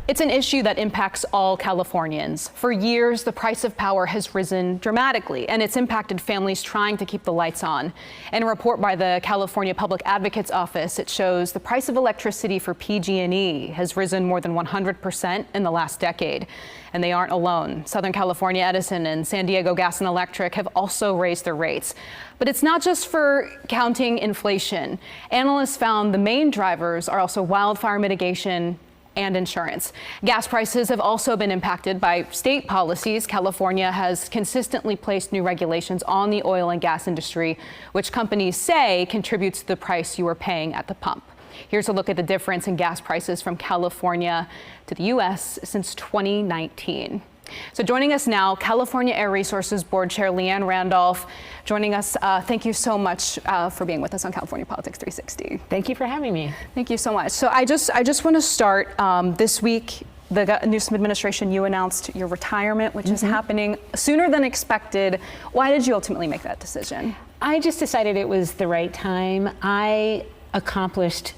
It's an issue that impacts all Californians. For years, the price of power has risen dramatically, and it's impacted families trying to keep the lights on. In a report by the California Public Advocate's Office, it shows the price of electricity for PG&E has risen more than 100% in the last decade. And they aren't alone. Southern California Edison and San Diego Gas and Electric have also raised their rates. But it's not just for counting inflation. Analysts found the main drivers are also wildfire mitigation and insurance. Gas prices have also been impacted by state policies. California has consistently placed new regulations on the oil and gas industry, which companies say contributes to the price you are paying at the pump. Here's a look at the difference in gas prices from California to the U.S. since 2019. So joining us now, California Air Resources Board Chair Liane Randolph. Joining us, thank you so much for being with us on California Politics 360. Thank you for having me. Thank you so much. So I just want to start this week. The Newsom administration, you announced your retirement, which is happening sooner than expected. Why did you ultimately make that decision? I just decided it was the right time. I accomplished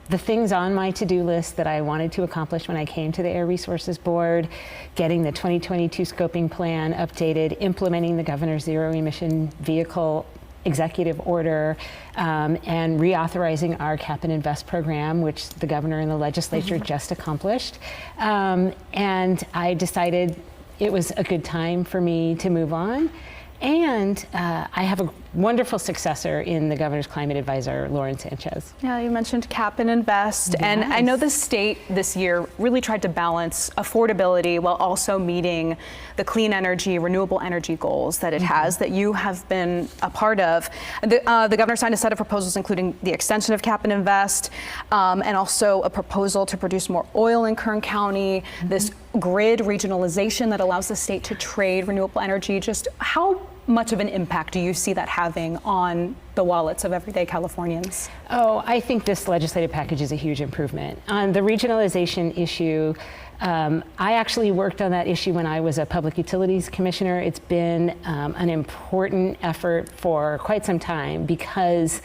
the things on my to-do list that I wanted to accomplish when I came to the Air Resources Board, getting the 2022 scoping plan updated, implementing the governor's zero emission vehicle executive order, and reauthorizing our cap and invest program, which the governor and the legislature just accomplished. And I decided it was a good time for me to move on. And I have a wonderful successor in the governor's climate advisor, Lauren Sanchez. Yeah, you mentioned cap and invest. Yes. And I know the state this year really tried to balance affordability while also meeting the clean energy, renewable energy goals that it has, that you have been a part of. The governor signed a set of proposals, including the extension of cap and invest, and also a proposal to produce more oil in Kern County, this grid regionalization that allows the state to trade renewable energy. Just how much of an impact do you see that having on the wallets of everyday Californians? Oh, I think this legislative package is a huge improvement. On the regionalization issue, I actually worked on that issue when I was a public utilities commissioner. It's been an important effort for quite some time because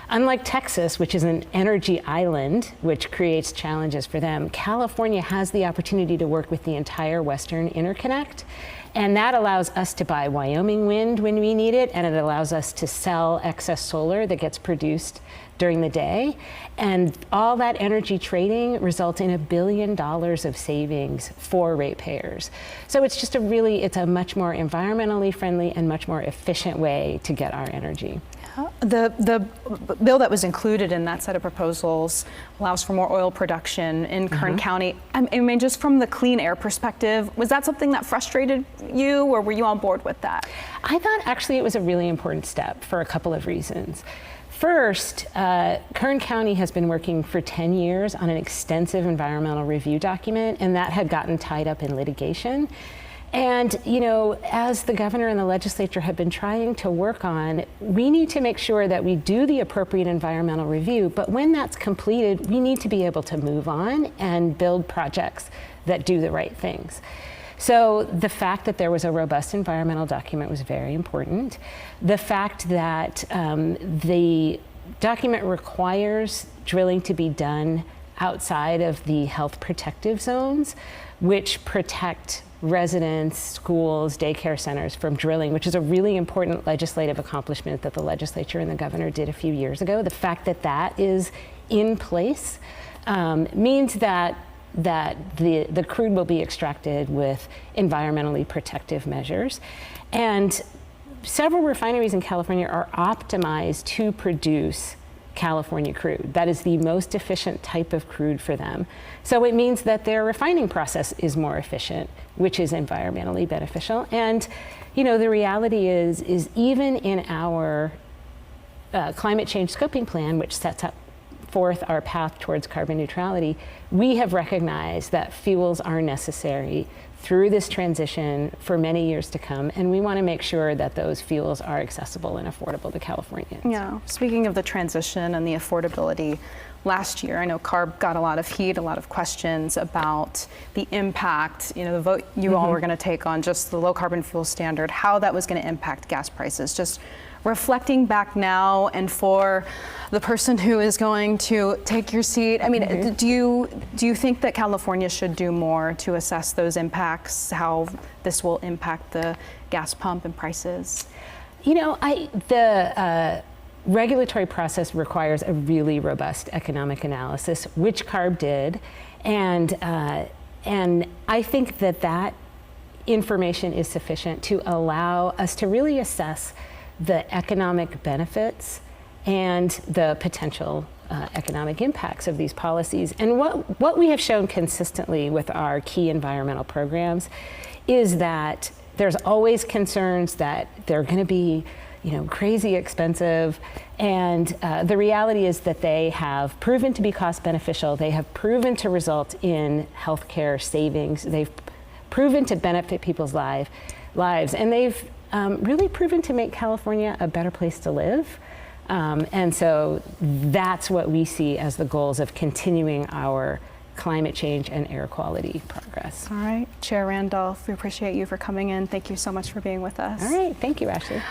unlike Texas, which is an energy island, which creates challenges for them, California has the opportunity to work with the entire Western Interconnect. And that allows us to buy Wyoming wind when we need it, and it allows us to sell excess solar that gets produced during the day. And all that energy trading results in $1 billion of savings for ratepayers. So it's just it's a much more environmentally friendly and much more efficient way to get our energy. The bill that was included in that set of proposals allows for more oil production in Kern County. I mean, just from the clean air perspective, was that something that frustrated you, or were you on board with that? I thought actually it was a really important step for a couple of reasons. First, Kern County has been working for 10 years on an extensive environmental review document, and that had gotten tied up in litigation. And, you know, as the governor and the legislature have been trying to work on, we need to make sure that we do the appropriate environmental review, but when that's completed, we need to be able to move on and build projects that do the right things. So the fact that there was a robust environmental document was very important. The fact that the document requires drilling to be done outside of the health protective zones, which protect residents, schools, daycare centers from drilling, which is a really important legislative accomplishment that the legislature and the governor did a few years ago. The fact that that is in place means that the crude will be extracted with environmentally protective measures. And several refineries in California are optimized to produce California crude. That is the most efficient type of crude for them. So it means that their refining process is more efficient, which is environmentally beneficial. And, you know, the reality is even in our climate change scoping plan, which sets up forth our path towards carbon neutrality, we have recognized that fuels are necessary through this transition for many years to come, and we want to make sure that those fuels are accessible and affordable to Californians. Yeah, speaking of the transition and the affordability, last year I know CARB got a lot of heat, a lot of questions about the impact, you know, the vote you all were going to take on just the low carbon fuel standard, how that was going to impact gas prices. Just reflecting back now and for the person who is going to take your seat, I mean, do you think that California should do more to assess those impacts, how this will impact the gas pump and prices? You know, the regulatory process requires a really robust economic analysis, which CARB did, and I think that information is sufficient to allow us to really assess the economic benefits and the potential economic impacts of these policies. And what we have shown consistently with our key environmental programs is that there's always concerns that they're going to be, crazy expensive, and the reality is that they have proven to be cost beneficial. They have proven to result in healthcare savings. They've proven to benefit people's lives, and they've really proven to make California a better place to live. And so that's what we see as the goals of continuing our climate change and air quality progress. All right, Chair Randolph, we appreciate you for coming in. Thank you so much for being with us. All right, thank you, Ashley.